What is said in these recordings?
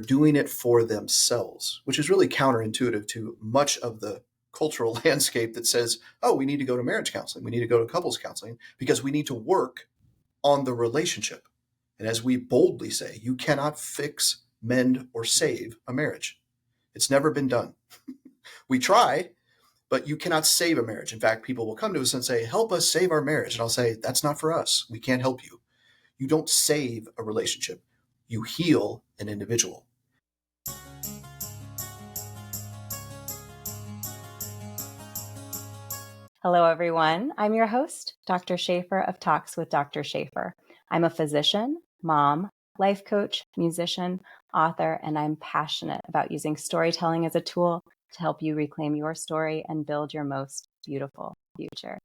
doing it for themselves, which is really counterintuitive to much of the cultural landscape that says, oh, we need to go to marriage counseling. We need to go to couples counseling because we need to work on the relationship. And as we boldly say, you cannot fix, mend, or save a marriage. It's never been done. We try, but you cannot save a marriage. In fact, people will come to us and say, help us save our marriage. And I'll say, that's not for us. We can't help you. You don't save a relationship. You heal an individual. Hello, everyone. I'm your host, Dr. Shafer of Talks with Dr. Shafer. I'm a physician, mom, life coach, musician, author, and I'm passionate about using storytelling as a tool to help you reclaim your story and build your most beautiful future.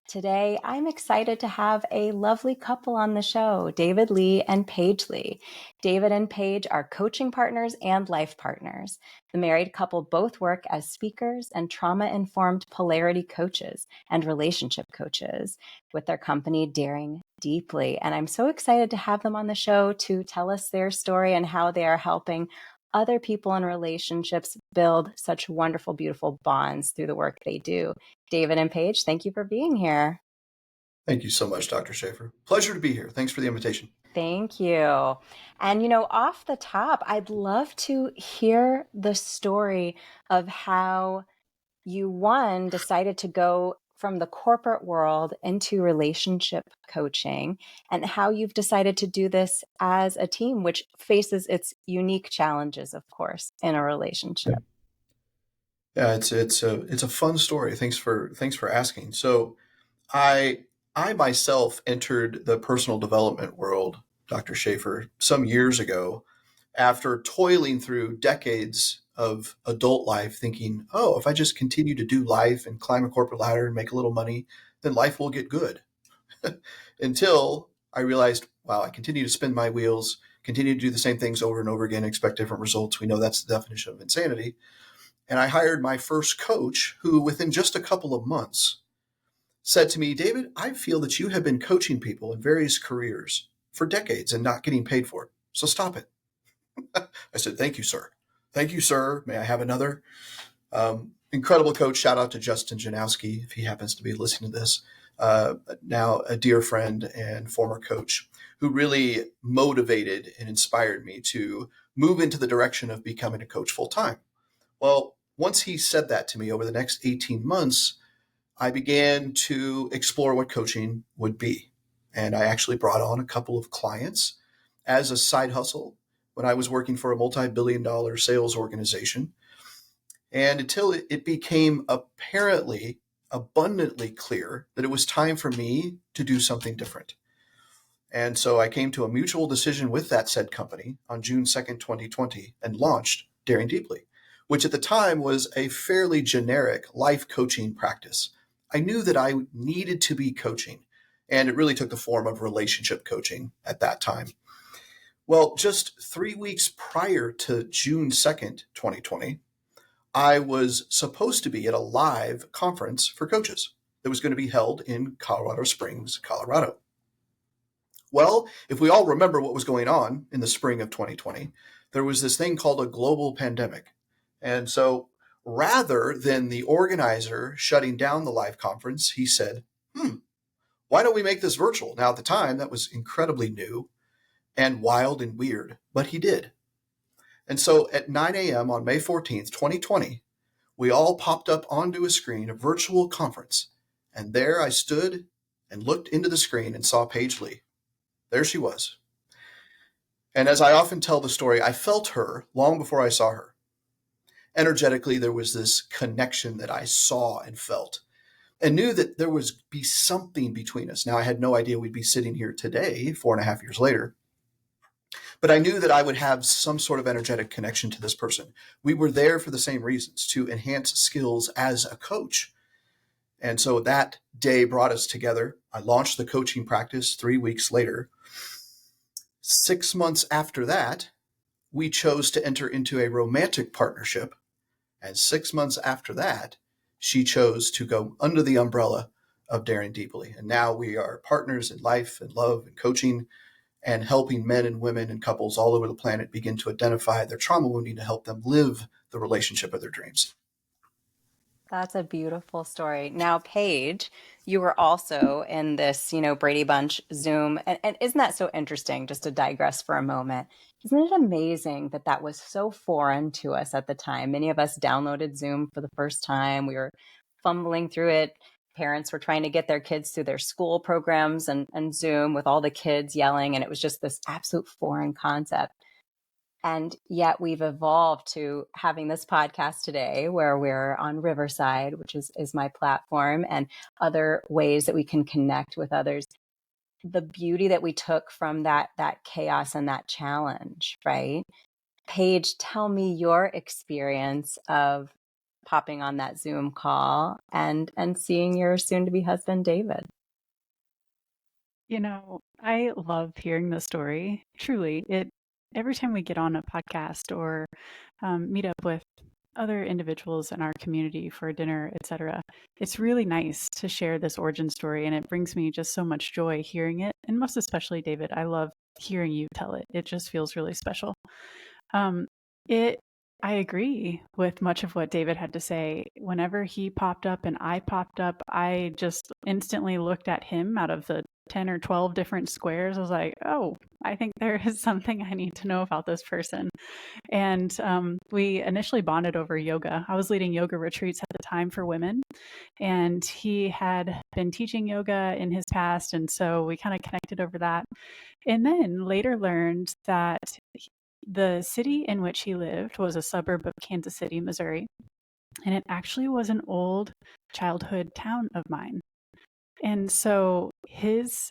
Today, I'm excited to have a lovely couple on the show, David Lee and Paige Lea. David and Paige are coaching partners and life partners. The married couple both work as speakers and trauma-informed polarity coaches and relationship coaches with their company, Daring Deeply. And I'm so excited to have them on the show to tell us their story and how they are helping other people in relationships build such wonderful, beautiful bonds through the work they do. David and Paige, thank you for being here. Thank you so much, Dr. Shafer. Pleasure to be here. Thanks for the invitation. Thank you. And, off the top, I'd love to hear the story of how you, decided to go from the corporate world into relationship coaching and how you've decided to do this as a team, which faces its unique challenges, of course, in a relationship. Yeah, it's a fun story. Thanks for asking. So I myself entered the personal development world, Dr. Shafer, some years ago after toiling through decades of adult life thinking, oh, if I just continue to do life and climb a corporate ladder and make a little money, then life will get good. Until I realized, wow, I continue to spin my wheels, continue to do the same things over and over again, expect different results. We know that's the definition of insanity. And I hired my first coach who, within just a couple of months, said to me, David, I feel that you have been coaching people in various careers for decades and not getting paid for it. So stop it. I said, thank you, sir. Thank you, sir. May I have another? Incredible coach. Shout out to Justin Janowski, if he happens to be listening to this. Now a dear friend and former coach who really motivated and inspired me to move into the direction of becoming a coach full time. Well, once he said that to me over the next 18 months, I began to explore what coaching would be. And I actually brought on a couple of clients as a side hustle when I was working for a multi-billion-dollar sales organization. And until it became apparently abundantly clear that it was time for me to do something different. And so I came to a mutual decision with that said company on June 2nd, 2020, and launched Daring Deeply, which at the time was a fairly generic life coaching practice. I knew that I needed to be coaching, and it really took the form of relationship coaching at that time. Well, just 3 weeks prior to June 2nd, 2020, I was supposed to be at a live conference for coaches that was going to be held in Colorado Springs, Colorado. Well, if we all remember what was going on in the spring of 2020, there was this thing called a global pandemic. And so rather than the organizer shutting down the live conference, he said, why don't we make this virtual? Now, at the time, that was incredibly new and wild and weird, but he did. And so at 9 a.m. on May 14th, 2020, we all popped up onto a screen, a virtual conference. And there I stood and looked into the screen and saw Paige Lea. There she was. And as I often tell the story, I felt her long before I saw her. Energetically, there was this connection that I saw and felt and knew that there would be something between us. Now, I had no idea we'd be sitting here today, 4.5 years later. But I knew that I would have some sort of energetic connection to this person. We were there for the same reasons, to enhance skills as a coach. And so that day brought us together. I launched the coaching practice 3 weeks later. 6 months after that, we chose to enter into a romantic partnership. And 6 months after that, she chose to go under the umbrella of Daring Deeply. And now we are partners in life and love and coaching. and helping men and women and couples all over the planet begin to identify their trauma wounding to help them live the relationship of their dreams. That's a beautiful story. Now, Paige, you were also in this, Brady Bunch Zoom. And isn't that so interesting? Just to digress for a moment. Isn't it amazing that that was so foreign to us at the time? Many of us downloaded Zoom for the first time. We were fumbling through it. Parents were trying to get their kids through their school programs and Zoom with all the kids yelling. And it was just this absolute foreign concept. And yet we've evolved to having this podcast today where we're on Riverside, which is my platform, and other ways that we can connect with others. The beauty that we took from that chaos and that challenge, right? Paige, tell me your experience of popping on that Zoom call and seeing your soon to be husband, David. I love hearing the story. Truly, every time we get on a podcast or meet up with other individuals in our community for dinner, etc., it's really nice to share this origin story, and it brings me just so much joy hearing it. And most especially, David, I love hearing you tell it. It just feels really special. Um, it. I agree with much of what David had to say. Whenever he popped up and I popped up, I just instantly looked at him out of the 10 or 12 different squares. I was like, oh, I think there is something I need to know about this person. And we initially bonded over yoga. I was leading yoga retreats at the time for women, and he had been teaching yoga in his past. And so we kind of connected over that. And then later learned that the city in which he lived was a suburb of Kansas City, Missouri. And it actually was an old childhood town of mine. And so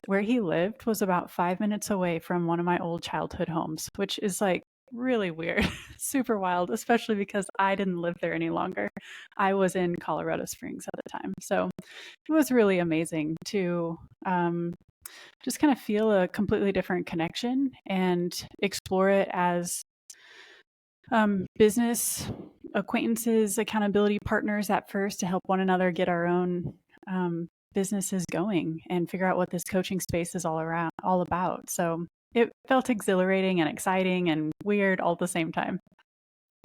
where he lived was about 5 minutes away from one of my old childhood homes, which is like really weird, super wild, especially because I didn't live there any longer. I was in Colorado Springs at the time. So it was really amazing to just kind of feel a completely different connection and explore it as business acquaintances, accountability partners at first to help one another get our own businesses going and figure out what this coaching space is all about. So it felt exhilarating and exciting and weird all at the same time.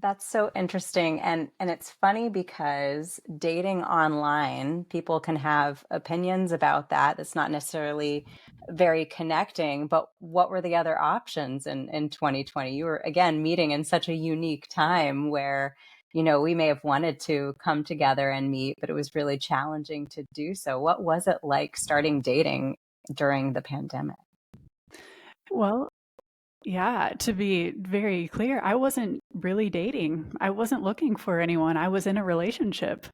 That's so interesting. And it's funny because dating online, people can have opinions about that. That's not necessarily very connecting, but what were the other options in 2020? You were again meeting in such a unique time where, we may have wanted to come together and meet, but it was really challenging to do so. What was it like starting dating during the pandemic? Well, yeah, to be very clear, I wasn't really dating. I wasn't looking for anyone. I was in a relationship.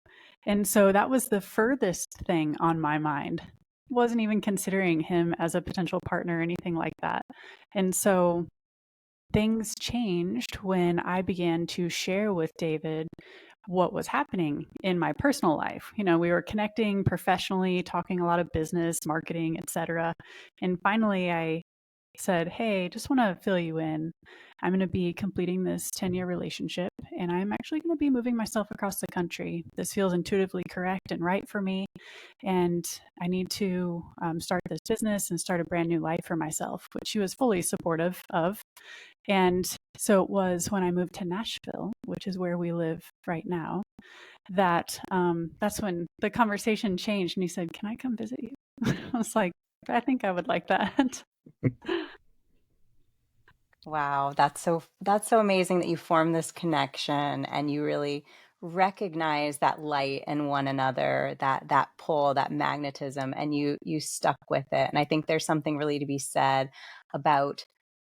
And so that was the furthest thing on my mind. Wasn't even considering him as a potential partner or anything like that. And so things changed when I began to share with David what was happening in my personal life. We were connecting professionally, talking a lot of business, marketing, etc. And finally I said, hey, just want to fill you in. I'm going to be completing this 10-year relationship, and I'm actually going to be moving myself across the country. This feels intuitively correct and right for me, and I need to start this business and start a brand new life for myself, which she was fully supportive of. And so it was when I moved to Nashville, which is where we live right now, that that's when the conversation changed, and he said, can I come visit you? I was like, I think I would like that. Wow, that's so amazing that you form this connection and you really recognize that light in one another, that pull, that magnetism, and you stuck with it. And I think there's something really to be said about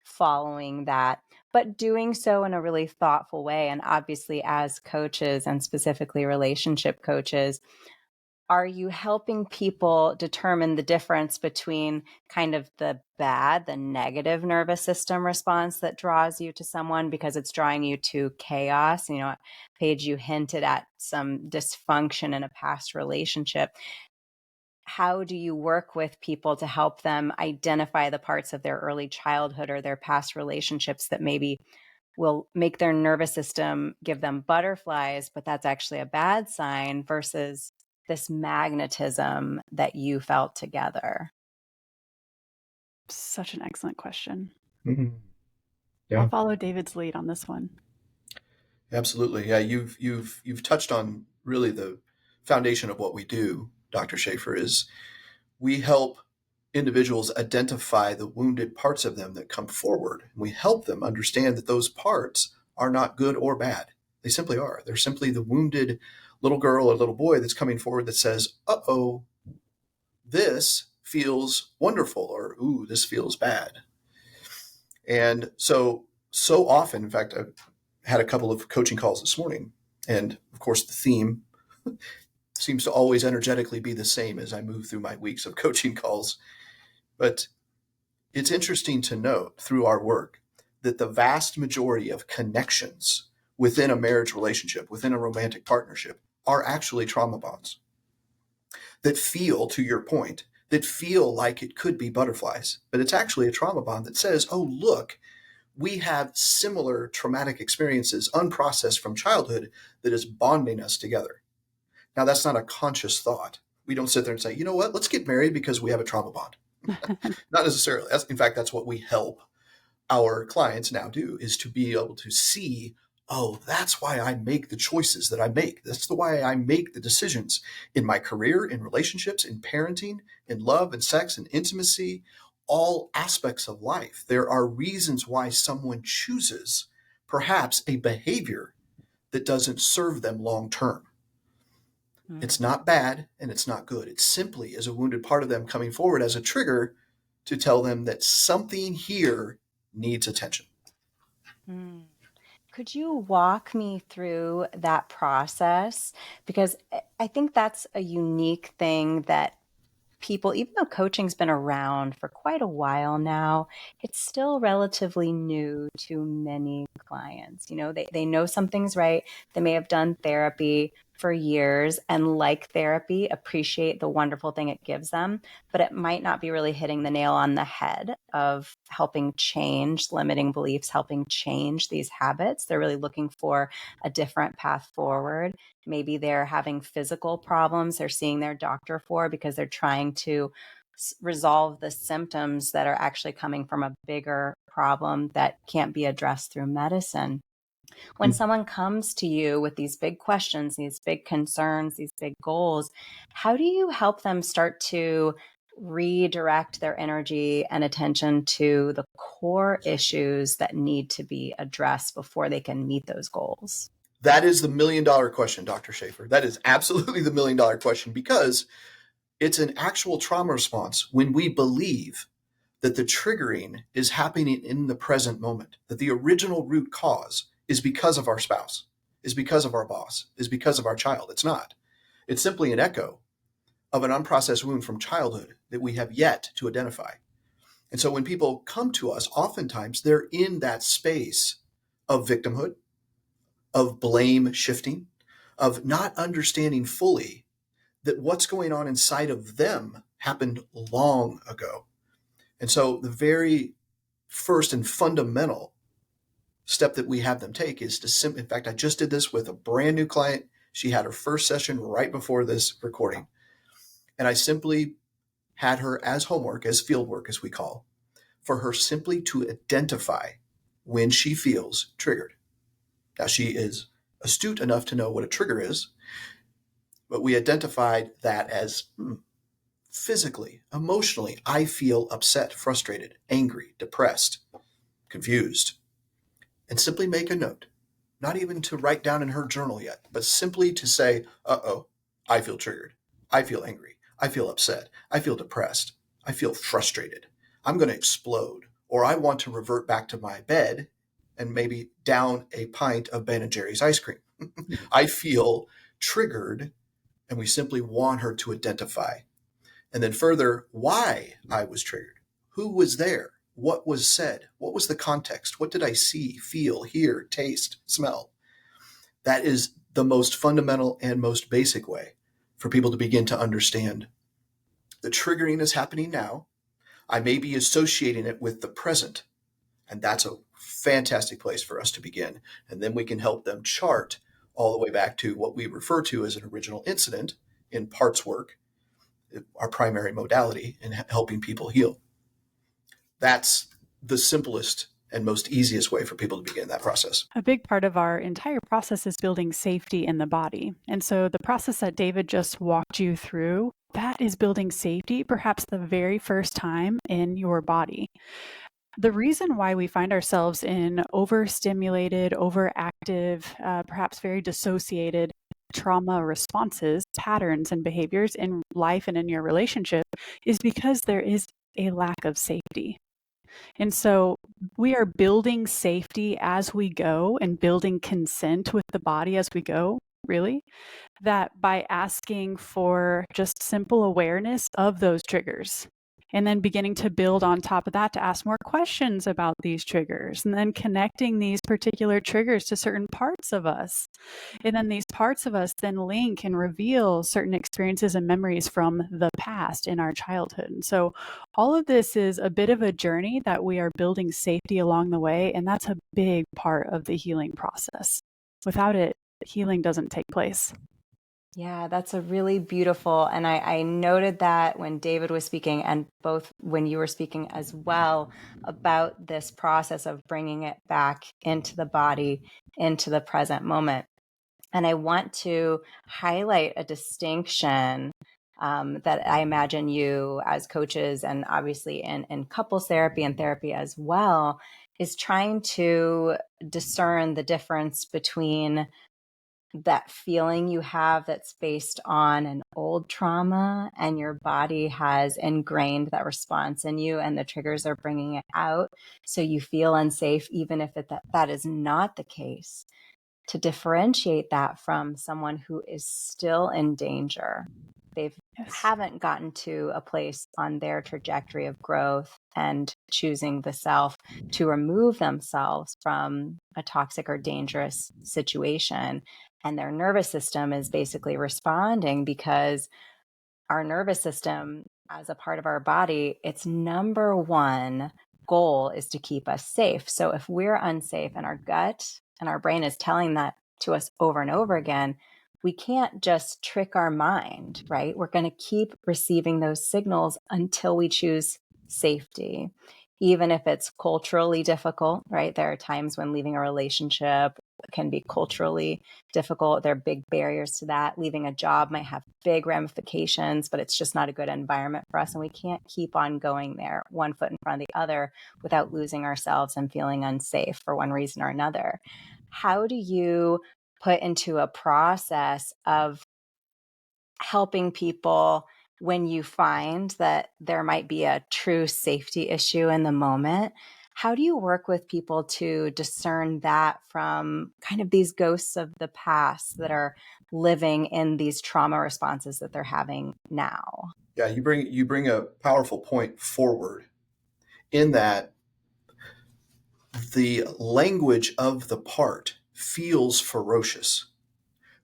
following that, but doing so in a really thoughtful way. And obviously, as coaches and specifically relationship coaches, are you helping people determine the difference between kind of the negative nervous system response that draws you to someone because it's drawing you to chaos? Paige, you hinted at some dysfunction in a past relationship. How do you work with people to help them identify the parts of their early childhood or their past relationships that maybe will make their nervous system give them butterflies, but that's actually a bad sign versus this magnetism that you felt together? such an excellent question. Mhm. I'll Yeah, follow David's lead on this one. absolutely. Yeah, you've touched on really the foundation of what we do, Dr. Shafer, is we help individuals identify the wounded parts of them that come forward. We help them understand that those parts are not good or bad. They simply are. They're simply the wounded little girl or little boy that's coming forward that says, uh-oh, this feels wonderful, or ooh, this feels bad. And so often, in fact, I've had a couple of coaching calls this morning, and of course the theme seems to always energetically be the same as I move through my weeks of coaching calls. But it's interesting to note through our work that the vast majority of connections within a marriage relationship, within a romantic partnership, are actually trauma bonds that feel, to your point, that feel like it could be butterflies, but it's actually a trauma bond that says, oh, look, we have similar traumatic experiences unprocessed from childhood that is bonding us together. Now, that's not a conscious thought. We don't sit there and say, you know what, let's get married because we have a trauma bond. Not necessarily. In fact, that's what we help our clients now do, is to be able to see, oh, that's why I make the choices that I make. That's the why I make the decisions in my career, in relationships, in parenting, in love and sex and intimacy, all aspects of life. There are reasons why someone chooses perhaps a behavior that doesn't serve them long term. Mm. It's not bad and it's not good. It simply is a wounded part of them coming forward as a trigger to tell them that something here needs attention. Mm. Could you walk me through that process? Because I think that's a unique thing that people, even though coaching's been around for quite a while now, it's still relatively new to many clients. You know, they know something's right. They may have done therapy for years and, like therapy, appreciate the wonderful thing it gives them, but it might not be really hitting the nail on the head of helping change limiting beliefs, helping change these habits. They're really looking for a different path forward. Maybe they're having physical problems they're seeing their doctor for because they're trying to resolve the symptoms that are actually coming from a bigger problem that can't be addressed through medicine. When someone comes to you with these big questions, these big concerns, these big goals, how do you help them start to redirect their energy and attention to the core issues that need to be addressed before they can meet those goals? That is the $1,000,000 question, Dr. Shafer. That is absolutely the $1,000,000 question, because it's an actual trauma response when we believe that the triggering is happening in the present moment, that the original root cause is because of our spouse, is because of our boss, is because of our child. It's not. It's simply an echo of an unprocessed wound from childhood that we have yet to identify. And so when people come to us, oftentimes they're in that space of victimhood, of blame shifting, of not understanding fully that what's going on inside of them happened long ago. And so the very first and fundamental step that we have them take is to in fact, I just did this with a brand new client. She had her first session right before this recording. And I simply had her as homework, as field work, as we call, for her simply to identify when she feels triggered. Now, she is astute enough to know what a trigger is, but we identified that as physically, emotionally, I feel upset, frustrated, angry, depressed, confused, and simply make a note. Not even to write down in her journal yet, but simply to say, uh-oh, I feel triggered. I feel angry. I feel upset. I feel depressed. I feel frustrated. I'm going to explode. Or I want to revert back to my bed and maybe down a pint of Ben and Jerry's ice cream. I feel triggered, and we simply want her to identify. And then further, why I was triggered. Who was there? What was said? What was the context? What did I see, feel, hear, taste, smell? That is the most fundamental and most basic way for people to begin to understand the triggering is happening now. I may be associating it with the present, and that's a fantastic place for us to begin. And then we can help them chart all the way back to what we refer to as an original incident in parts work, our primary modality in helping people heal. That's the simplest and most easiest way for people to begin that process. A big part of our entire process is building safety in the body. And so the process that David just walked you through, that is building safety, perhaps the very first time in your body. The reason why we find ourselves in overstimulated, overactive, perhaps very dissociated trauma responses, patterns, and behaviors in life and in your relationship is because there is a lack of safety. And so we are building safety as we go and building consent with the body as we go, really, that by asking for just simple awareness of those triggers. And then beginning to build on top of that to ask more questions about these triggers, and then connecting these particular triggers to certain parts of us. And then these parts of us then link and reveal certain experiences and memories from the past in our childhood. And so all of this is a bit of a journey that we are building safety along the way. And that's a big part of the healing process. Without it, healing doesn't take place. Yeah, that's a really beautiful, and I noted that when David was speaking and both when you were speaking as well about this process of bringing it back into the body, into the present moment. And I want to highlight a distinction that I imagine you as coaches and obviously in couples therapy and therapy as well is trying to discern the difference between that feeling you have that's based on an old trauma and your body has ingrained that response in you and the triggers are bringing it out. So you feel unsafe, even if that is not the case, to differentiate that from someone who is still in danger. They Yes. haven't gotten to a place on their trajectory of growth and choosing the self to remove themselves from a toxic or dangerous situation. And their nervous system is basically responding because our nervous system, as a part of our body, its number one goal is to keep us safe. So if we're unsafe and our gut and our brain is telling that to us over and over again, we can't just trick our mind, right? We're going to keep receiving those signals until we choose safety, even if it's culturally difficult, right? There are times when leaving a relationship can be culturally difficult. There are big barriers to that. Leaving a job might have big ramifications, but it's just not a good environment for us. And we can't keep on going there, one foot in front of the other, without losing ourselves and feeling unsafe for one reason or another. How do you put into a process of helping people when you find that there might be a true safety issue in the moment? How do you work with people to discern that from kind of these ghosts of the past that are living in these trauma responses that they're having now? Yeah, you bring a powerful point forward in that the language of the part feels ferocious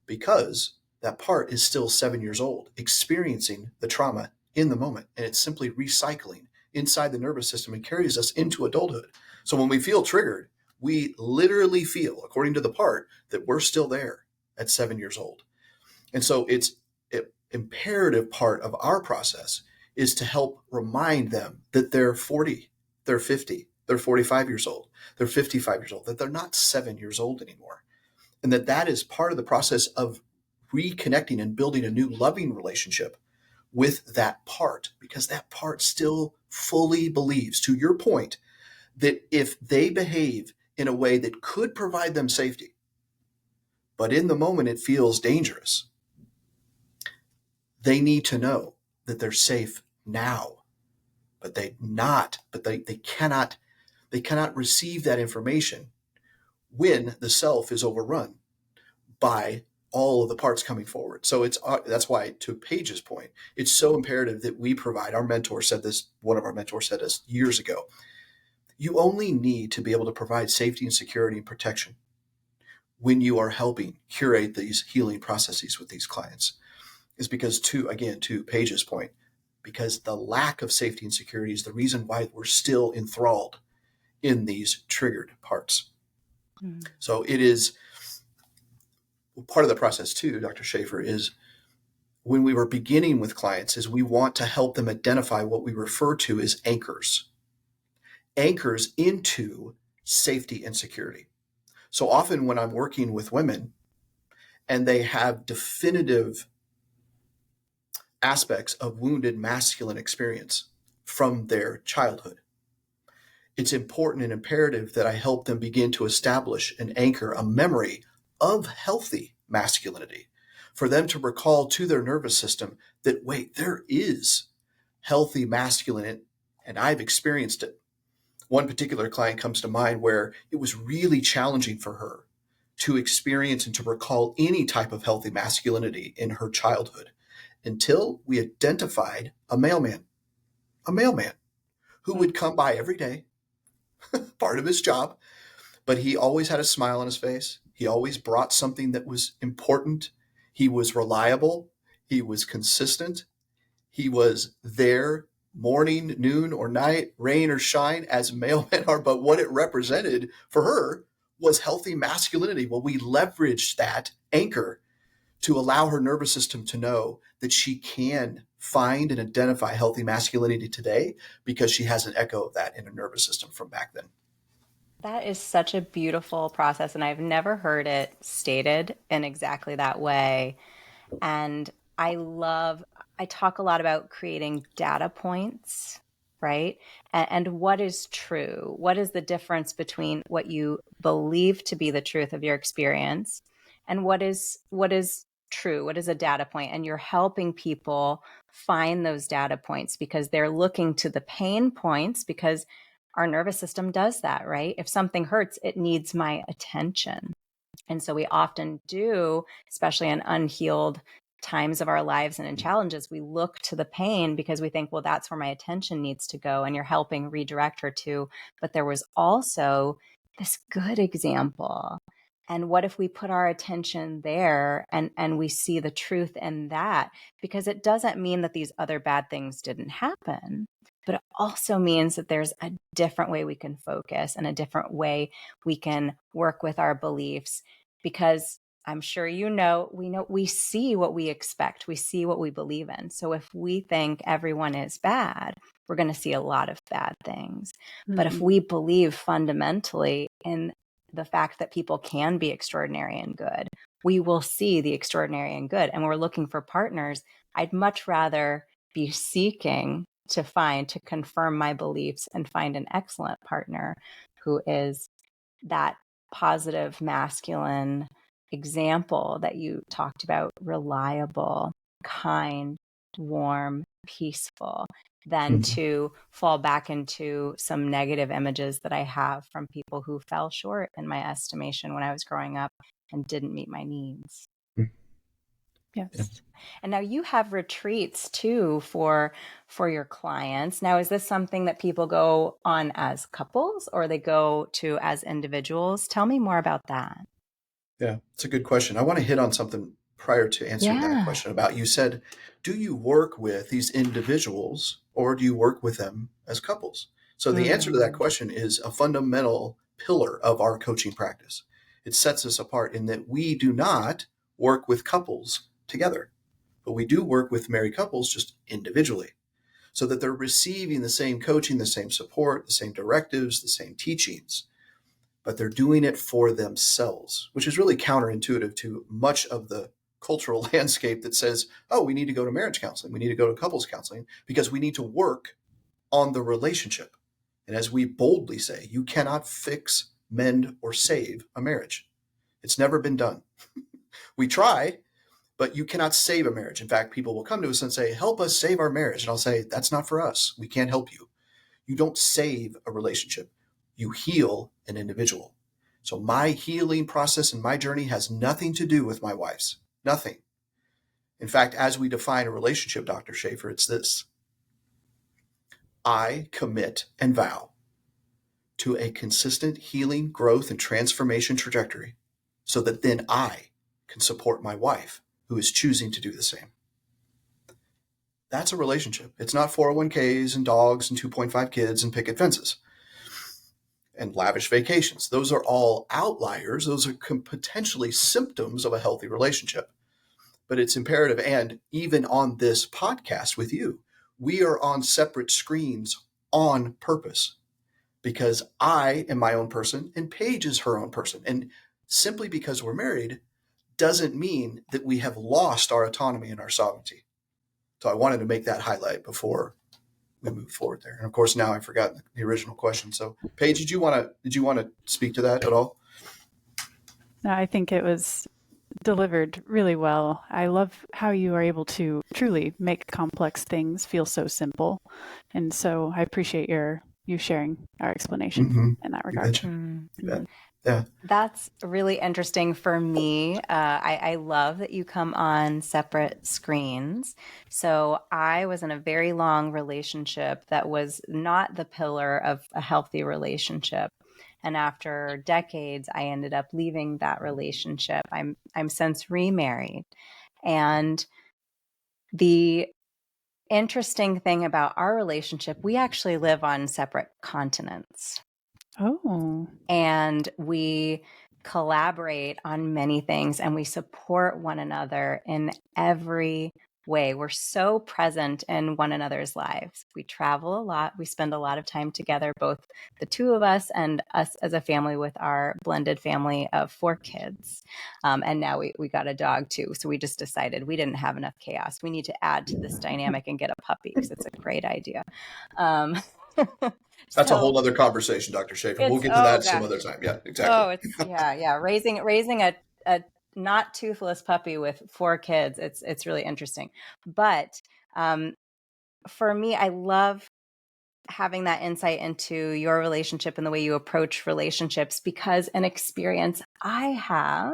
because that part is still 7 years old, experiencing the trauma in the moment, and it's simply recycling inside the nervous system and carries us into adulthood. So when we feel triggered, we literally feel, according to the part, that we're still there at 7 years old. And so it's an imperative part of our process is to help remind them that they're 40, they're 50, they're 45 years old, they're 55 years old, that they're not 7 years old anymore. And that is part of the process of reconnecting and building a new loving relationship with that part, because that part still fully believes, to your point, that if they behave in a way that could provide them safety, but in the moment it feels dangerous, they need to know that they're safe now, but they cannot receive that information when the self is overrun by all of the parts coming forward. So that's why, to Paige's point, it's so imperative that we provide. Our mentor said this. One of our mentors said this years ago. You only need to be able to provide safety and security and protection when you are helping curate these healing processes with these clients. Is because, to Paige's point, because the lack of safety and security is the reason why we're still enthralled in these triggered parts. Mm. So it is part of the process too, Dr. Shafer, is when we were beginning with clients is we want to help them identify what we refer to as anchors. anchors into safety and security. So often when I'm working with women and they have definitive aspects of wounded masculine experience from their childhood, it's important and imperative that I help them begin to establish and anchor a memory of healthy masculinity, for them to recall to their nervous system that, wait, there is healthy masculine, and I've experienced it. One particular client comes to mind where it was really challenging for her to experience and to recall any type of healthy masculinity in her childhood until we identified a mailman who would come by every day, part of his job, but he always had a smile on his face. He always brought something that was important. He was reliable. He was consistent. He was there morning, noon, or night, rain or shine, as mailmen are. But what it represented for her was healthy masculinity. Well, we leveraged that anchor to allow her nervous system to know that she can find and identify healthy masculinity today because she has an echo of that in her nervous system from back then. That is such a beautiful process, and I've never heard it stated in exactly that way. And I talk a lot about creating data points, right? And what is true? What is the difference between what you believe to be the truth of your experience and what is true? What is a data point? And you're helping people find those data points because they're looking to the pain points, because our nervous system does that, right? If something hurts, it needs my attention. And so we often do, especially in unhealed times of our lives and in challenges, we look to the pain because we think, well, that's where my attention needs to go. And you're helping redirect her to, but there was also this good example. And what if we put our attention there and we see the truth in that? Because it doesn't mean that these other bad things didn't happen, but it also means that there's a different way we can focus and a different way we can work with our beliefs. Because I'm sure we see what we expect, we see what we believe in. So if we think everyone is bad, we're going to see a lot of bad things. But if we believe fundamentally in the fact that people can be extraordinary and good, we will see the extraordinary and good. And we're looking for partners. I'd much rather be seeking to confirm my beliefs and find an excellent partner who is that positive masculine example that you talked about, reliable, kind, warm, peaceful, than to fall back into some negative images that I have from people who fell short in my estimation when I was growing up and didn't meet my needs. Yes. Yeah. And now you have retreats too for your clients. Now, is this something that people go on as couples or they go to as individuals? Tell me more about that. Yeah, it's a good question. I want to hit on something prior to answering that question about, you said, do you work with these individuals or do you work with them as couples? So the answer to that question is a fundamental pillar of our coaching practice. It sets us apart in that we do not work with couples together, but we do work with married couples just individually so that they're receiving the same coaching, the same support, the same directives, the same teachings, but they're doing it for themselves, which is really counterintuitive to much of the cultural landscape that says, oh, we need to go to marriage counseling, we need to go to couples counseling, because we need to work on the relationship. And as we boldly say, you cannot fix, mend, or save a marriage. It's never been done. We try, but you cannot save a marriage. In fact, people will come to us and say, help us save our marriage. And I'll say, that's not for us. We can't help you. You don't save a relationship. You heal an individual. So my healing process and my journey has nothing to do with my wife's. Nothing. In fact, as we define a relationship, Dr. Shafer, it's this. I commit and vow to a consistent healing, growth, and transformation trajectory so that then I can support my wife who is choosing to do the same. That's a relationship. It's not 401ks and dogs and 2.5 kids and picket fences and lavish vacations. Those are all outliers. Those are potentially symptoms of a healthy relationship. But it's imperative. And even on this podcast with you, we are on separate screens on purpose. because I am my own person and Paige is her own person. And simply because we're married doesn't mean that we have lost our autonomy and our sovereignty. So I wanted to make that highlight before we move forward there. And of course, now I've forgotten the original question. So Paige, did you want to speak to that at all? No, I think it was delivered really well. I love how you are able to truly make complex things feel so simple. And so I appreciate you sharing our explanation in that You regard. betcha. You bet. Yeah. That's really interesting for me. I love that you come on separate screens. So I was in a very long relationship that was not the pillar of a healthy relationship. And after decades, I ended up leaving that relationship. I'm since remarried. And the interesting thing about our relationship, we actually live on separate continents. Oh. And we collaborate on many things and we support one another in every way. We're so present in one another's lives. We travel a lot. We spend a lot of time together, both the two of us and us as a family with our blended family of 4 kids. And now we got a dog too. So we just decided we didn't have enough chaos. We need to add to this dynamic and get a puppy because it's a great idea. That's a So whole other conversation, Dr. Shafer. We'll it's, get to oh that some gosh. other time. Yeah, exactly. Oh, it's yeah. Raising a not toothless puppy with 4 kids. It's really interesting. But for me, I love having that insight into your relationship and the way you approach relationships, because an experience I have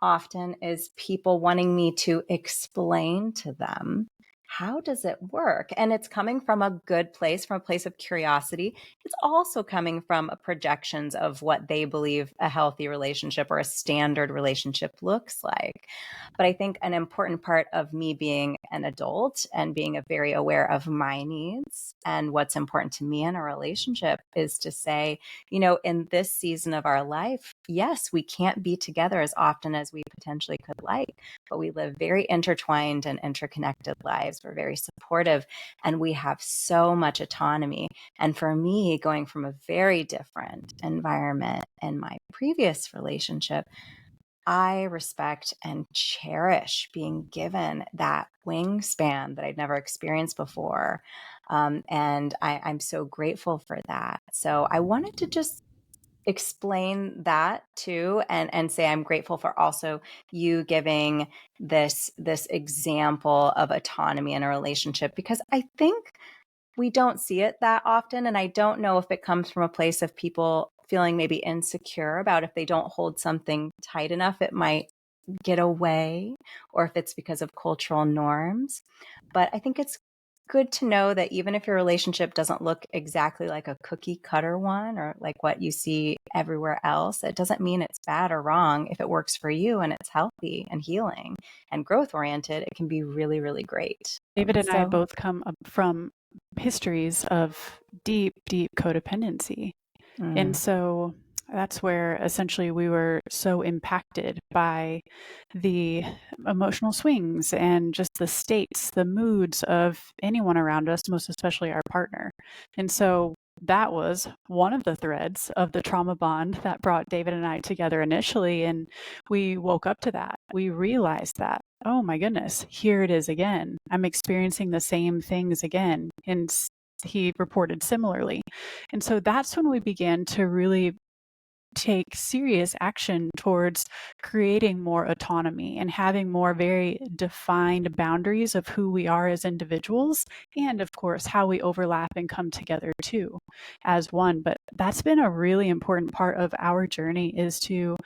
often is people wanting me to explain to them, how does it work? And it's coming from a good place, from a place of curiosity. It's also coming from projections of what they believe a healthy relationship or a standard relationship looks like. But I think an important part of me being an adult and being very aware of my needs and what's important to me in a relationship is to say, in this season of our life, yes, we can't be together as often as we potentially could like, but we live very intertwined and interconnected lives. We're very supportive and we have so much autonomy. And for me, going from a very different environment in my previous relationship, I respect and cherish being given that wingspan that I'd never experienced before. And I'm so grateful for that. So I wanted to just explain that too, and say I'm grateful for also you giving this example of autonomy in a relationship, because I think we don't see it that often. And I don't know if it comes from a place of people feeling maybe insecure about if they don't hold something tight enough, it might get away, or if it's because of cultural norms. But I think it's good to know that even if your relationship doesn't look exactly like a cookie cutter one or like what you see everywhere else, it doesn't mean it's bad or wrong. If it works for you and it's healthy and healing and growth oriented, it can be really, really great. David and I So, both come up from histories of deep, deep codependency. And so that's where essentially we were so impacted by the emotional swings and just the states, the moods of anyone around us, most especially our partner. And so that was one of the threads of the trauma bond that brought David and I together initially. And we woke up to that. We realized that, oh my goodness, here it is again. I'm experiencing the same things again. And he reported similarly. And so that's when we began to really take serious action towards creating more autonomy and having more very defined boundaries of who we are as individuals, and of course how we overlap and come together too as one. But that's been a really important part of our journey, is to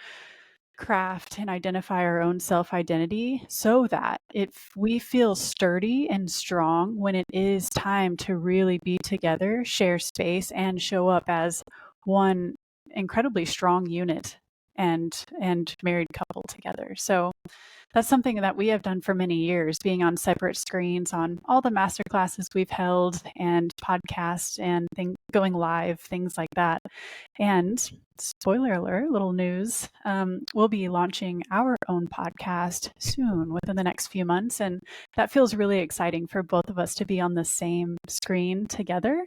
craft and identify our own self-identity so that if we feel sturdy and strong when it is time to really be together, share space, and show up as one incredibly strong unit and married couple together. So that's something that we have done for many years, being on separate screens on all the master classes we've held and podcasts and going live, things like that. And spoiler alert, little news. We'll be launching our own podcast soon within the next few months. And that feels really exciting for both of us to be on the same screen together.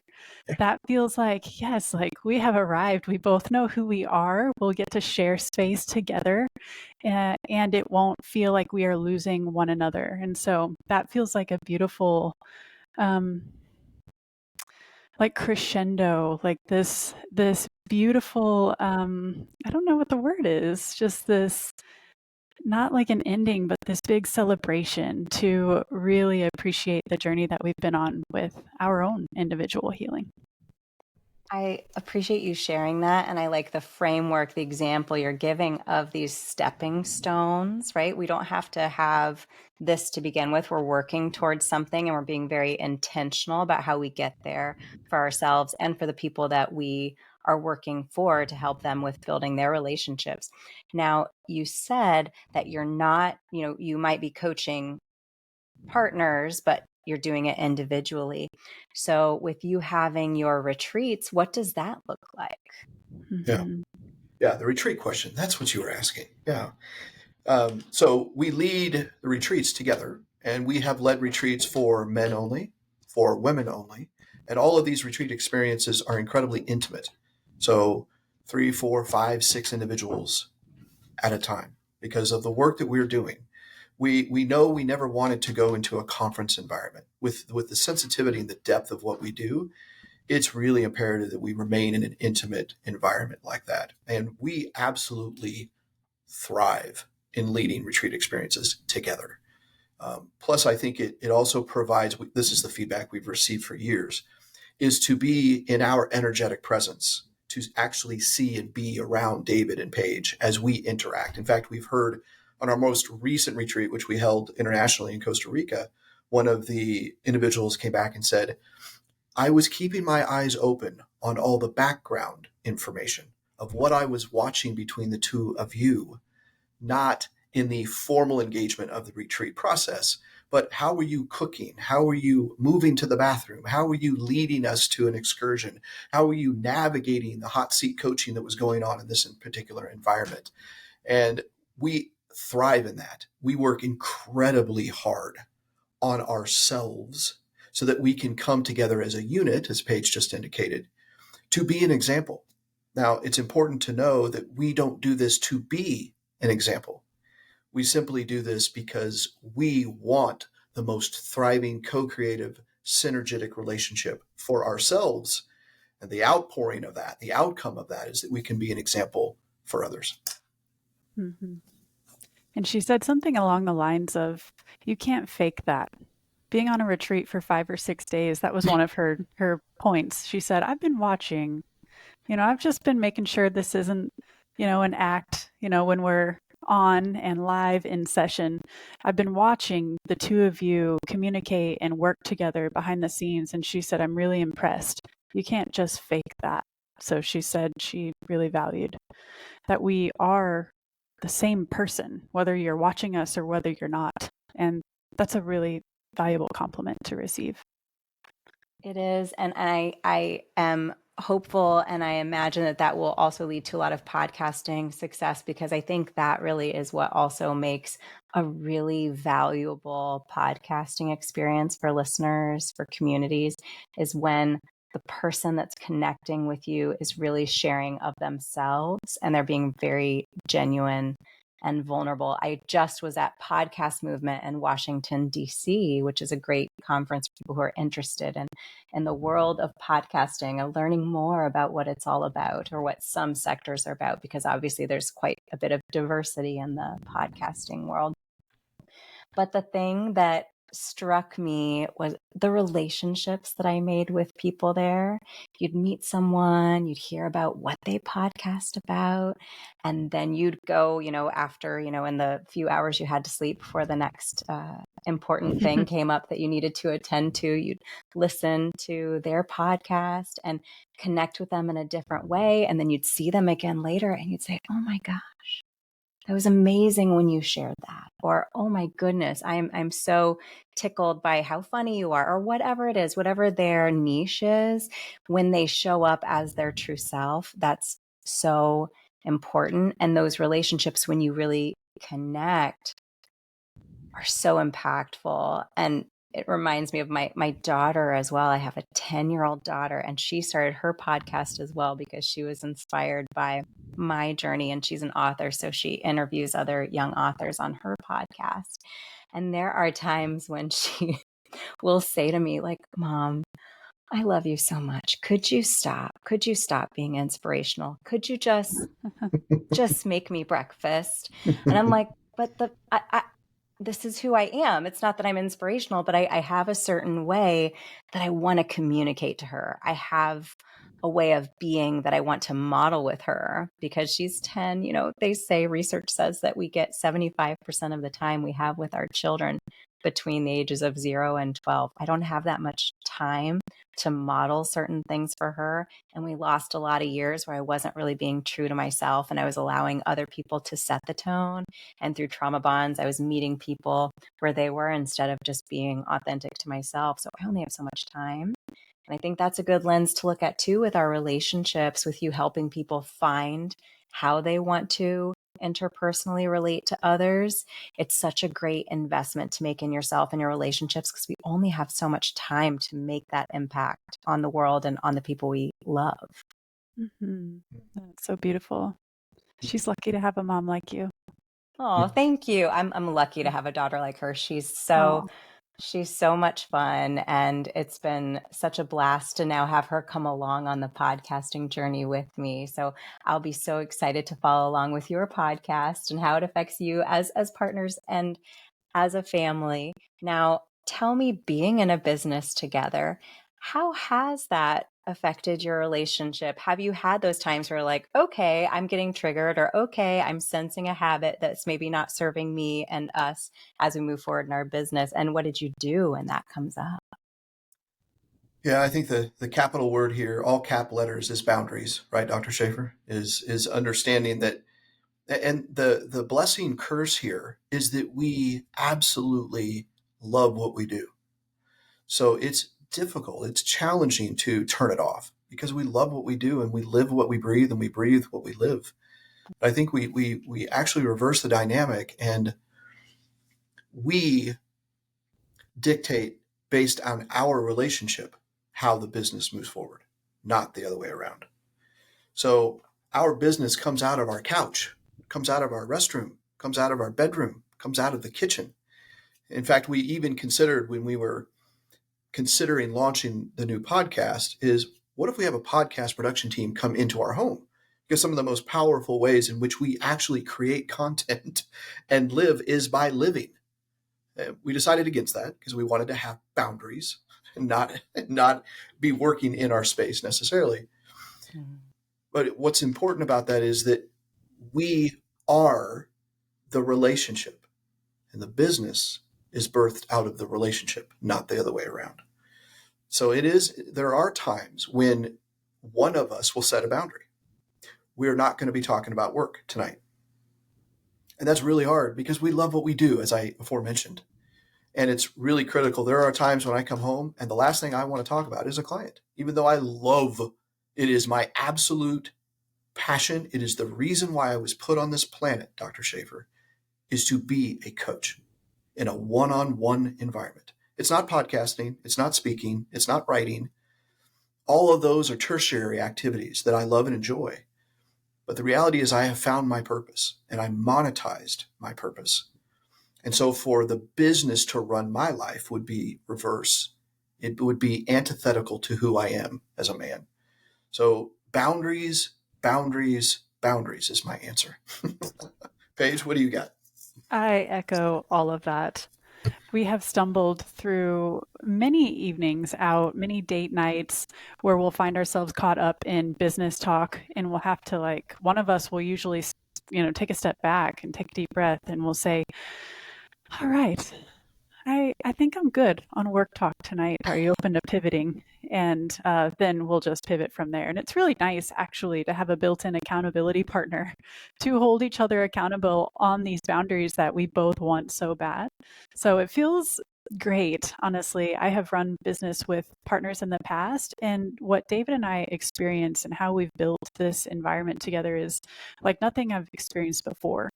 That feels like, yes, like we have arrived. We both know who we are. We'll get to share space together, and it won't feel like we are losing one another. And so that feels like a beautiful, um, like crescendo, like this beautiful, I don't know what the word is, just this, not like an ending, but this big celebration to really appreciate the journey that we've been on with our own individual healing. I appreciate you sharing that. And I like the framework, the example you're giving of these stepping stones, right? We don't have to have this to begin with. We're working towards something and we're being very intentional about how we get there for ourselves and for the people that we are working for to help them with building their relationships. Now, you said that you're not, you might be coaching partners, but you're doing it individually. So with you having your retreats, what does that look like? Yeah. Mm-hmm. Yeah. The retreat question. That's what you were asking. Yeah. So we lead the retreats together, and we have led retreats for men only, for women only. And all of these retreat experiences are incredibly intimate. So 3, 4, 5, 6 individuals at a time because of the work that we're doing. We know we never wanted to go into a conference environment with the sensitivity and the depth of what we do. It's really imperative that we remain in an intimate environment like that. And we absolutely thrive in leading retreat experiences together. Plus, I think it also provides, this is the feedback we've received for years, is to be in our energetic presence, to actually see and be around David and Paige as we interact. In fact, we've heard on our most recent retreat, which we held internationally in Costa Rica, one of the individuals came back and said, I was keeping my eyes open on all the background information of what I was watching between the two of you, not in the formal engagement of the retreat process, but how were you cooking? How were you moving to the bathroom? How were you leading us to an excursion? How were you navigating the hot seat coaching that was going on in this particular environment? And we thrive in that. We work incredibly hard on ourselves so that we can come together as a unit, as Paige just indicated, to be an example. Now, it's important to know that we don't do this to be an example. We simply do this because we want the most thriving, co-creative, synergetic relationship for ourselves. And the outpouring of that, the outcome of that is that we can be an example for others. Mm-hmm. And she said something along the lines of, you can't fake that. Being on a retreat for 5 or 6 days, that was one of her points. She said, I've been watching, I've just been making sure this isn't, an act, when we're on and live in session. I've been watching the two of you communicate and work together behind the scenes. And she said, I'm really impressed. You can't just fake that. So she said she really valued that we are the same person, whether you're watching us or whether you're not. And that's a really valuable compliment to receive. It is. And I am hopeful, and I imagine that that will also lead to a lot of podcasting success, because I think that really is what also makes a really valuable podcasting experience for listeners, for communities, is when the person that's connecting with you is really sharing of themselves and they're being very genuine and vulnerable. I just was at Podcast Movement in Washington, D.C., which is a great conference for people who are interested in the world of podcasting and learning more about what it's all about, or what some sectors are about, because obviously there's quite a bit of diversity in the podcasting world. But the thing that struck me was the relationships that I made with people there. You'd meet someone, you'd hear about what they podcast about, and then you'd go, after, in the few hours you had to sleep before the next important thing came up that you needed to attend to, you'd listen to their podcast and connect with them in a different way. And then you'd see them again later and you'd say, oh my God, that was amazing when you shared that. Or, oh my goodness, I'm so tickled by how funny you are, or whatever it is, whatever their niche is. When they show up as their true self, that's so important. And those relationships, when you really connect, are so impactful. And it reminds me of my daughter as well. I have a 10-year-old daughter, and she started her podcast as well because she was inspired by my journey, and she's an author. So she interviews other young authors on her podcast. And there are times when she will say to me, like, Mom, I love you so much. Could you stop? Could you stop being inspirational? Could you just make me breakfast? And I'm like, but this is who I am. It's not that I'm inspirational, but I have a certain way that I want to communicate to her. I have a way of being that I want to model with her because she's 10. You know, they say research says that we get 75% of the time we have with our children between the ages of 0 and 12. I don't have that much time to model certain things for her. And we lost a lot of years where I wasn't really being true to myself and I was allowing other people to set the tone. And through trauma bonds, I was meeting people where they were instead of just being authentic to myself. So I only have so much time. And I think that's a good lens to look at too with our relationships, with you helping people find how they want to interpersonally relate to others. It's such a great investment to make in yourself and your relationships because we only have so much time to make that impact on the world and on the people we love. Mm-hmm. That's so beautiful. She's lucky to have a mom like you. Oh, thank you. I'm lucky to have a daughter like her. She's so much fun, and it's been such a blast to now have her come along on the podcasting journey with me. So I'll be so excited to follow along with your podcast and how it affects you as partners and as a family. Now, tell me, being in a business together, how has that affected your relationship? Have you had those times where like, okay, I'm getting triggered, or okay, I'm sensing a habit that's maybe not serving me and us as we move forward in our business? And what did you do when that comes up? Yeah, I think the capital word here, all cap letters, is boundaries, right, Dr. Shafer? Is understanding that, and the blessing curse here is that we absolutely love what we do. So it's difficult, it's challenging to turn it off because we love what we do and we live what we breathe and we breathe what we live. But I think we actually reverse the dynamic and we dictate based on our relationship how the business moves forward, not the other way around. So our business comes out of our couch, comes out of our restroom, comes out of our bedroom, comes out of the kitchen. In fact, we even considered when we were considering launching the new podcast is what if we have a podcast production team come into our home? Because some of the most powerful ways in which we actually create content and live is by living. We decided against that because we wanted to have boundaries and not be working in our space necessarily. Mm-hmm. But what's important about that is that we are the relationship, and the business is birthed out of the relationship, not the other way around. So there are times when one of us will set a boundary. We're not going to be talking about work tonight. And that's really hard because we love what we do, as I aforementioned. And it's really critical. There are times when I come home and the last thing I want to talk about is a client, even though I love it is my absolute passion. It is the reason why I was put on this planet, Dr. Shafer, is to be a coach in a one-on-one environment. It's not podcasting. It's not speaking. It's not writing. All of those are tertiary activities that I love and enjoy. But the reality is I have found my purpose and I monetized my purpose. And so for the business to run my life would be reverse. It would be antithetical to who I am as a man. So boundaries, boundaries, boundaries is my answer. Paige, what do you got? I echo all of that. We have stumbled through many evenings out, many date nights where we'll find ourselves caught up in business talk, and we'll have to one of us will usually, take a step back and take a deep breath, and we'll say, all right, I think I'm good on work talk tonight. Are you open to pivoting? And then we'll just pivot from there. And it's really nice, actually, to have a built-in accountability partner to hold each other accountable on these boundaries that we both want so bad. So it feels great. Honestly, I have run business with partners in the past, and what David and I experience and how we've built this environment together is like nothing I've experienced before.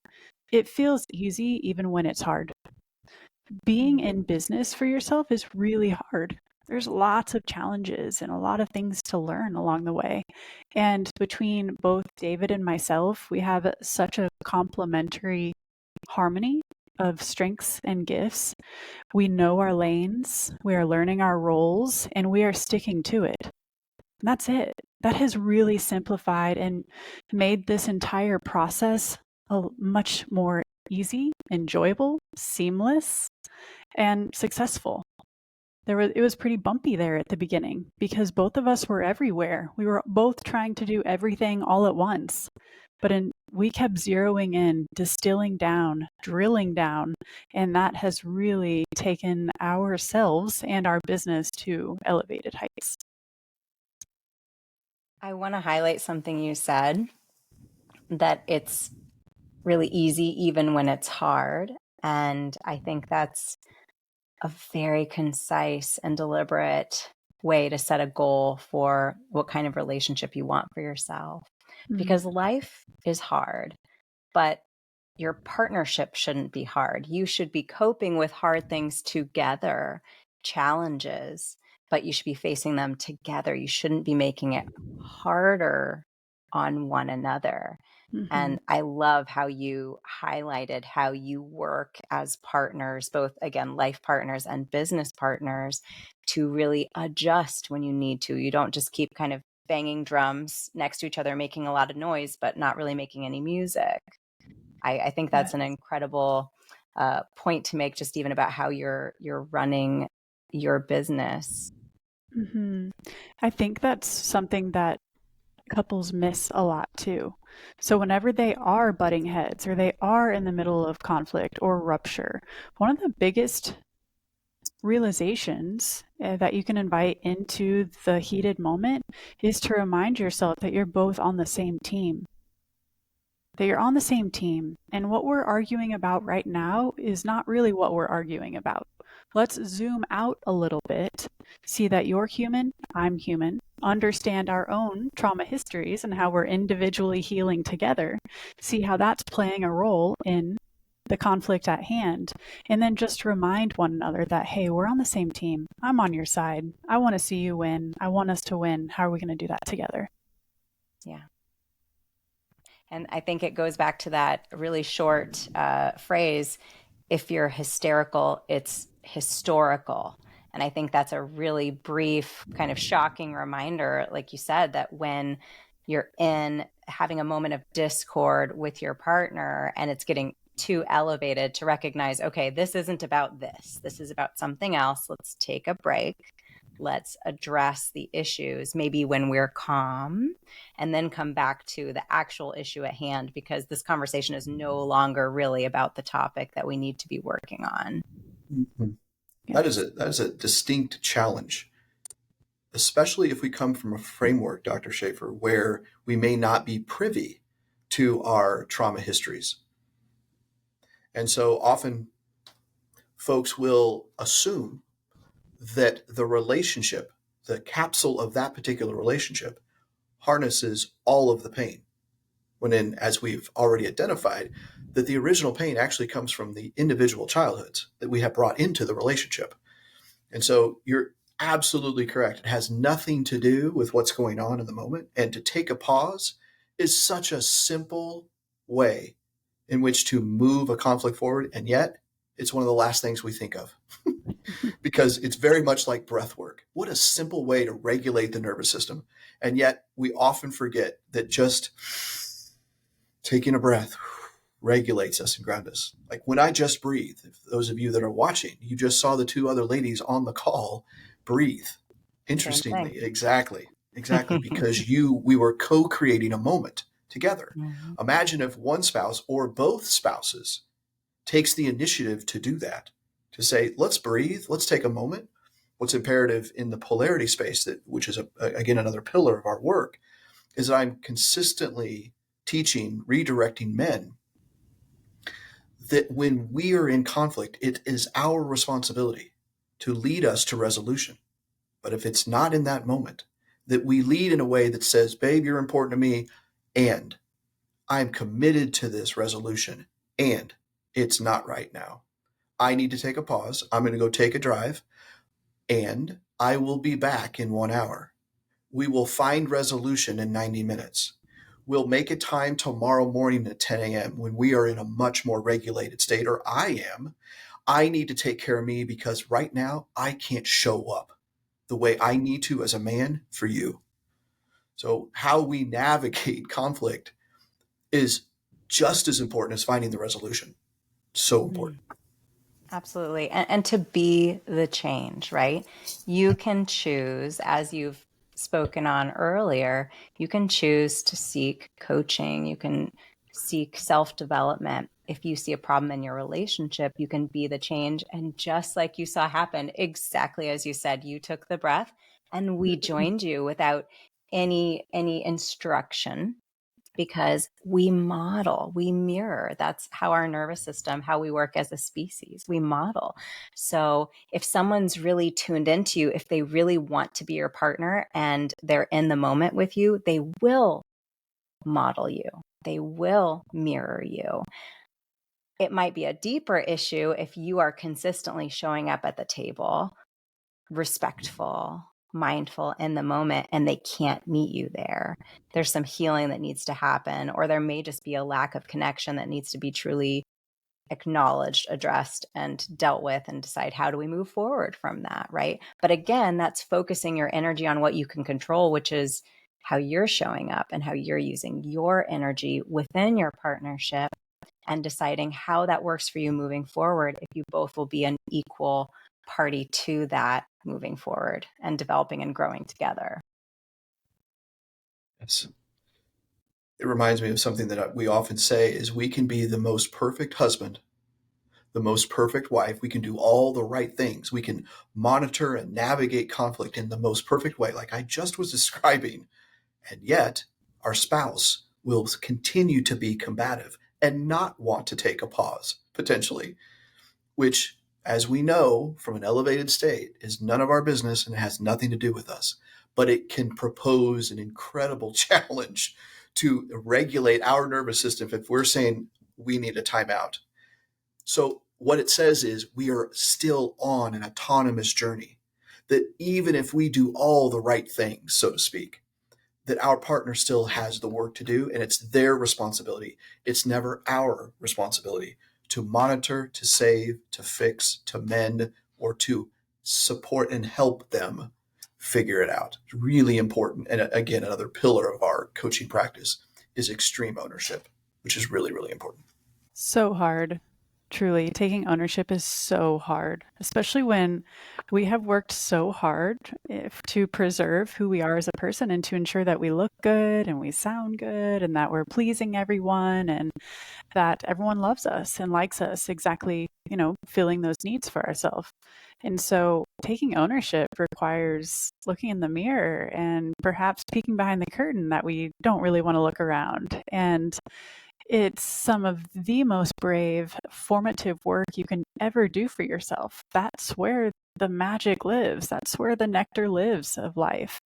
It feels easy even when it's hard. Being in business for yourself is really hard. There's lots of challenges and a lot of things to learn along the way. And between both David and myself, we have such a complementary harmony of strengths and gifts. We know our lanes, we are learning our roles, and we are sticking to it. That's it. That has really simplified and made this entire process a much more easy, enjoyable, seamless, and successful. It was pretty bumpy there at the beginning because both of us were everywhere. We were both trying to do everything all at once. We kept zeroing in, distilling down, drilling down, and that has really taken ourselves and our business to elevated heights. I want to highlight something you said, that it's really easy even when it's hard. And I think that's a very concise and deliberate way to set a goal for what kind of relationship you want for yourself. Because life is hard, but your partnership shouldn't be hard. You should be coping with hard things together, challenges, but you should be facing them together. You shouldn't be making it harder on one another. And I love how you highlighted how you work as partners, both, again, life partners and business partners, to really adjust when you need to. You don't just keep kind of banging drums next to each other, making a lot of noise, but not really making any music. I think that's an incredible point to make, just even about how you're running your business. I think that's something that couples miss a lot too. So whenever they are butting heads or they are in the middle of conflict or rupture, one of the biggest realizations that you can invite into the heated moment is to remind yourself that you're both on the same team. That you're on the same team. And what we're arguing about right now is not really what we're arguing about. Let's zoom out a little bit, see that you're human, I'm human, understand our own trauma histories and how we're individually healing together, see how that's playing a role in the conflict at hand, and then just remind one another that, hey, we're on the same team. I'm on your side. I want to see you win. I want us to win. How are we going to do that together? Yeah. And I think it goes back to that really short phrase, if you're hysterical, it's historical. And I think that's a really brief, kind of shocking reminder, like you said, that when you're in having a moment of discord with your partner and it's getting too elevated, to recognize, okay, this isn't about this. This is about something else. Let's take a break. Let's address the issues maybe when we're calm, and then come back to the actual issue at hand, because this conversation is no longer really about the topic that we need to be working on. Mm-hmm. That is a distinct challenge, especially if we come from a framework, Dr. Shafer, where we may not be privy to our trauma histories. And so often folks will assume that the relationship, the capsule of that particular relationship, harnesses all of the pain. When in, as we've already identified, that the original pain actually comes from the individual childhoods that we have brought into the relationship. And so you're absolutely correct. It has nothing to do with what's going on in the moment. And to take a pause is such a simple way in which to move a conflict forward. And yet it's one of the last things we think of because it's very much like breath work. What a simple way to regulate the nervous system. And yet we often forget that just taking a breath regulates us and grounds us. Like when I just breathe, if those of you that are watching, you just saw the two other ladies on the call breathe. Interestingly, exactly, because we were co-creating a moment together. Mm-hmm. Imagine if one spouse or both spouses takes the initiative to do that, to say, let's breathe, let's take a moment. What's imperative in the polarity space, which is again another pillar of our work, is that I'm consistently teaching, redirecting men that when we are in conflict, it is our responsibility to lead us to resolution. But if it's not in that moment, that we lead in a way that says, babe, you're important to me, and I'm committed to this resolution, and it's not right now. I need to take a pause. I'm going to go take a drive, and I will be back in 1 hour. We will find resolution in 90 minutes. We'll make a time tomorrow morning at 10 a.m. when we are in a much more regulated state, or I am. I need to take care of me because right now I can't show up the way I need to as a man for you. So, how we navigate conflict is just as important as finding the resolution. So important. Absolutely. And to be the change, right? You can choose, as you've spoken on earlier, you can choose to seek coaching. You can seek self-development. If you see a problem in your relationship, you can be the change. And just like you saw happen, exactly as you said, you took the breath and we joined you without any instruction, because we model, we mirror. That's how our nervous system, how we work as a species, we model. So if someone's really tuned into you, if they really want to be your partner and they're in the moment with you, they will model you. They will mirror you. It might be a deeper issue if you are consistently showing up at the table, respectful, mindful in the moment, and they can't meet you there. There's some healing that needs to happen, or there may just be a lack of connection that needs to be truly acknowledged, addressed, and dealt with, and decide how do we move forward from that, right? But again, that's focusing your energy on what you can control, which is how you're showing up and how you're using your energy within your partnership, and deciding how that works for you moving forward, if you both will be an equal party to that moving forward and developing and growing together. Yes. It reminds me of something that we often say is we can be the most perfect husband, the most perfect wife. We can do all the right things. We can monitor and navigate conflict in the most perfect way, like I just was describing. And yet our spouse will continue to be combative and not want to take a pause, potentially, which, as we know from an elevated state, is none of our business and has nothing to do with us. But it can propose an incredible challenge to regulate our nervous system if we're saying we need a timeout. So, what it says is we are still on an autonomous journey, that even if we do all the right things, so to speak, that our partner still has the work to do, and it's their responsibility. It's never our responsibility to monitor, to save, to fix, to mend, or to support and help them figure it out. It's really important. And again, another pillar of our coaching practice is extreme ownership, which is really, really important. So hard. Truly, taking ownership is so hard, especially when we have worked so hard to preserve who we are as a person and to ensure that we look good and we sound good and that we're pleasing everyone and that everyone loves us and likes us exactly, filling those needs for ourselves. And so taking ownership requires looking in the mirror and perhaps peeking behind the curtain that we don't really want to look around. And it's some of the most brave, formative work you can ever do for yourself. That's where the magic lives. That's where the nectar lives of life.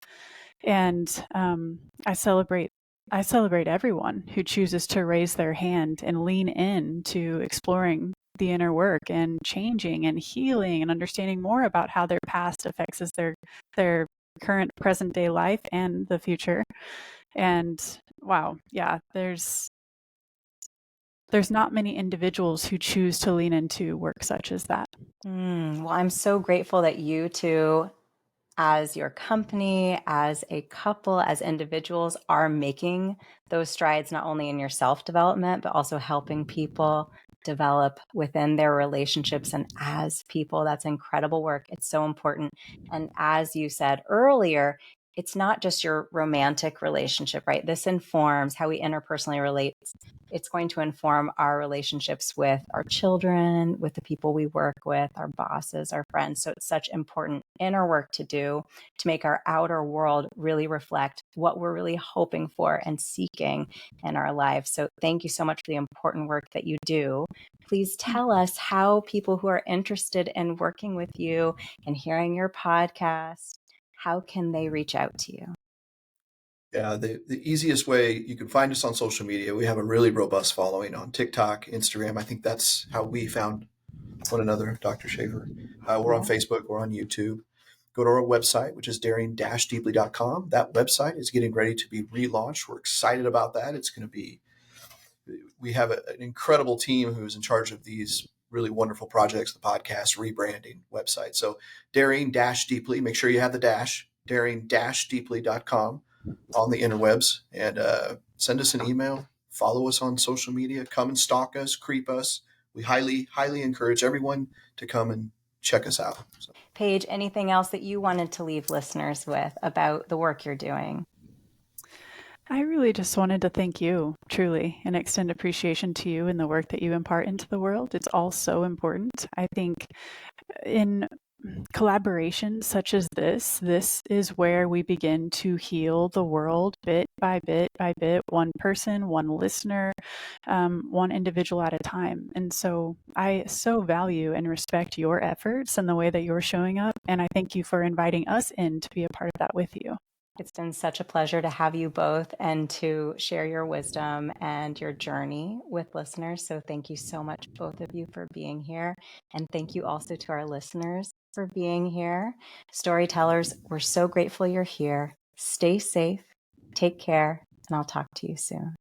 And I celebrate everyone who chooses to raise their hand and lean in to exploring the inner work and changing and healing and understanding more about how their past affects their current present day life and the future. And wow, yeah, there's not many individuals who choose to lean into work such as that. Well, I'm so grateful that you two, as your company, as a couple, as individuals, are making those strides, not only in your self-development, but also helping people develop within their relationships and as people. That's incredible work. It's so important. And as you said earlier, it's not just your romantic relationship, right? This informs how we interpersonally relate. It's going to inform our relationships with our children, with the people we work with, our bosses, our friends. So it's such important inner work to do to make our outer world really reflect what we're really hoping for and seeking in our lives. So thank you so much for the important work that you do. Please tell us how people who are interested in working with you and hearing your podcast, how can they reach out to you? Yeah, the easiest way you can find us on social media. We have a really robust following on TikTok, Instagram. I think that's how we found one another, Dr. Shafer. We're on Facebook, we're on YouTube. Go to our website, which is daring-deeply.com. That website is getting ready to be relaunched. We're excited about that. It's going to be, we have an incredible team who's in charge of these really wonderful projects, the podcast, rebranding, website. So daring-deeply, make sure you have the dash, daring-deeply.com on the interwebs, and send us an email, follow us on social media, come and stalk us, creep us. We highly, highly encourage everyone to come and check us out. So. Paige, anything else that you wanted to leave listeners with about the work you're doing? I really just wanted to thank you, truly, and extend appreciation to you and the work that you impart into the world. It's all so important. I think in collaboration such as this is where we begin to heal the world bit by bit by bit, one person, one listener, one individual at a time. And so I so value and respect your efforts and the way that you're showing up. And I thank you for inviting us in to be a part of that with you. It's been such a pleasure to have you both and to share your wisdom and your journey with listeners. So thank you so much, both of you, for being here. And thank you also to our listeners for being here. Storytellers, we're so grateful you're here. Stay safe, take care, and I'll talk to you soon.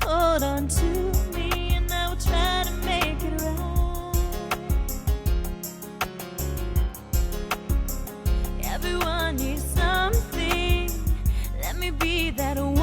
Hold on to me and I will try to make it right. Everyone needs something. Let me be that one.